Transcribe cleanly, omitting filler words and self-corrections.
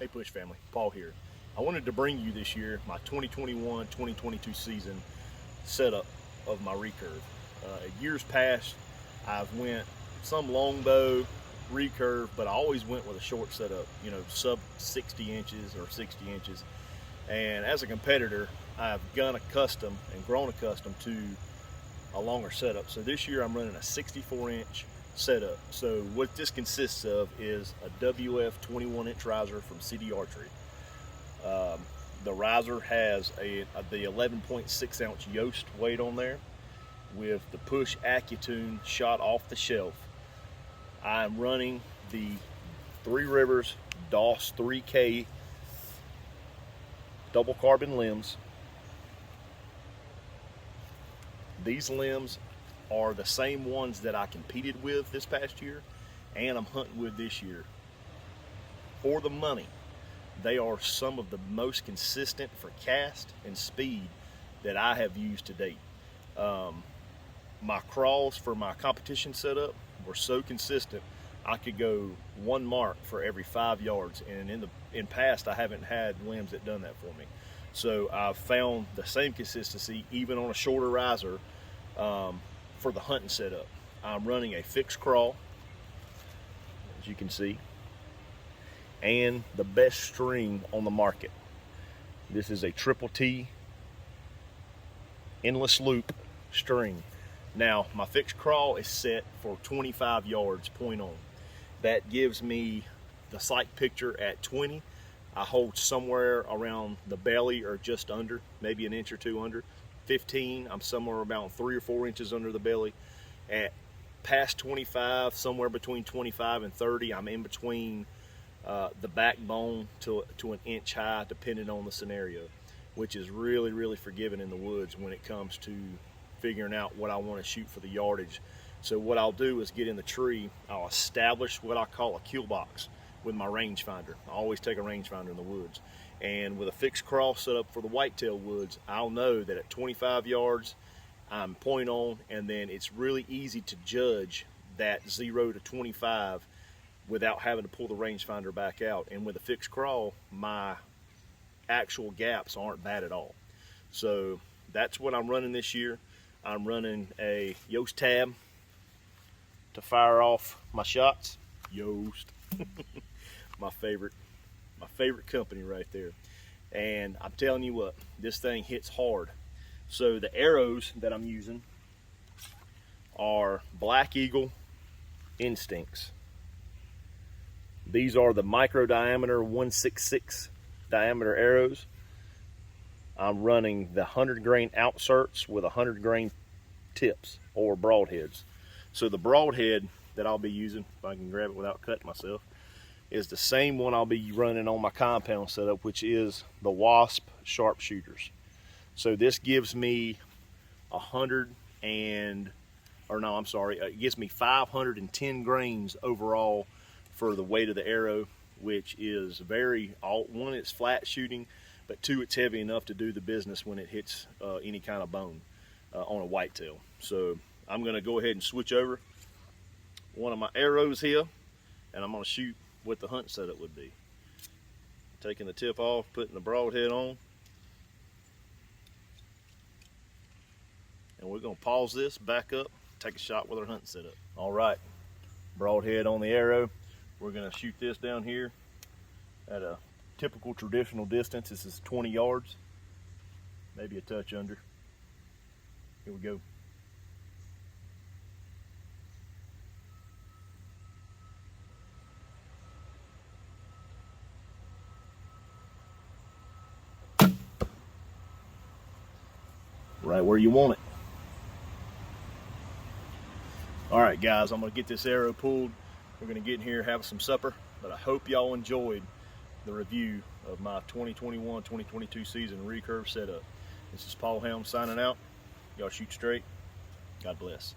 Hey Push family, Paul here. I wanted to bring you this year my 2021-2022 season setup of my recurve. Years past, I've went some longbow recurve, but I always went with a short setup, you know, sub 60 inches or 60 inches. And as a competitor, I've gone accustomed and grown accustomed to a longer setup. So this year I'm running a 64-inch setup. So what this consists of is a WF 21-inch riser from CD Archery. The riser has the 11.6 ounce Yost weight on there with the Push AccuTune shot off the shelf. I'm running the Three Rivers DOS 3K double carbon limbs. These limbs are the same ones that I competed with this past year and I'm hunting with this year. For the money, they are some of the most consistent for cast and speed that I have used to date. My crawls for my competition setup were so consistent I could go one mark for every 5 yards, and in past I haven't had limbs that done that for me. So I've found the same consistency even on a shorter riser. For the hunting setup, I'm running a fixed crawl, as you can see, and the best string on the market. This is a Triple T endless loop string. Now my fixed crawl is set for 25 yards point on. That gives me the sight picture at 20. I hold somewhere around the belly or just under, maybe an inch or two under. 15, I'm somewhere about 3 or 4 inches under the belly. At past 25, somewhere between 25 and 30, I'm in between the backbone to an inch high, depending on the scenario, which is really forgiving in the woods when it comes to figuring out what I want to shoot for the yardage. So what I'll do is get in the tree, I'll establish what I call a kill box with my rangefinder. I always take a rangefinder in the woods. And with a fixed crawl set up for the whitetail woods, I'll know that at 25 yards, I'm point on, and then it's really easy to judge that 0 to 25 without having to pull the rangefinder back out. And with a fixed crawl, my actual gaps aren't bad at all. So that's what I'm running this year. I'm running a Yost tab to fire off my shots. Yost, my favorite company right there. And I'm telling you what, this thing hits hard. So the arrows that I'm using are Black Eagle Instincts. These are the micro diameter 166 diameter arrows. I'm running the 100 grain outserts with 100 grain tips or broadheads. So the broadhead that I'll be using, if I can grab it without cutting myself, is the same one I'll be running on my compound setup, which is the Wasp Sharpshooters. So this gives me it gives me 510 grains overall for the weight of the arrow, which is one, it's flat shooting, but two, it's heavy enough to do the business when it hits any kind of bone on a whitetail. So I'm gonna go ahead and switch over one of my arrows here, and I'm gonna shoot what the hunt setup would be. Taking the tip off, putting the broadhead on, and we're gonna pause this, back up, take a shot with our hunting setup. All right, broadhead on the arrow. We're gonna shoot this down here at a typical traditional distance. This is 20 yards, maybe a touch under. Here we go. Right where you want it. All right, guys, I'm gonna get this arrow pulled. We're gonna get in here, have some supper, but I hope y'all enjoyed the review of my 2021-2022 season recurve setup. This is Paul HELMS signing out. Y'all shoot straight. God bless.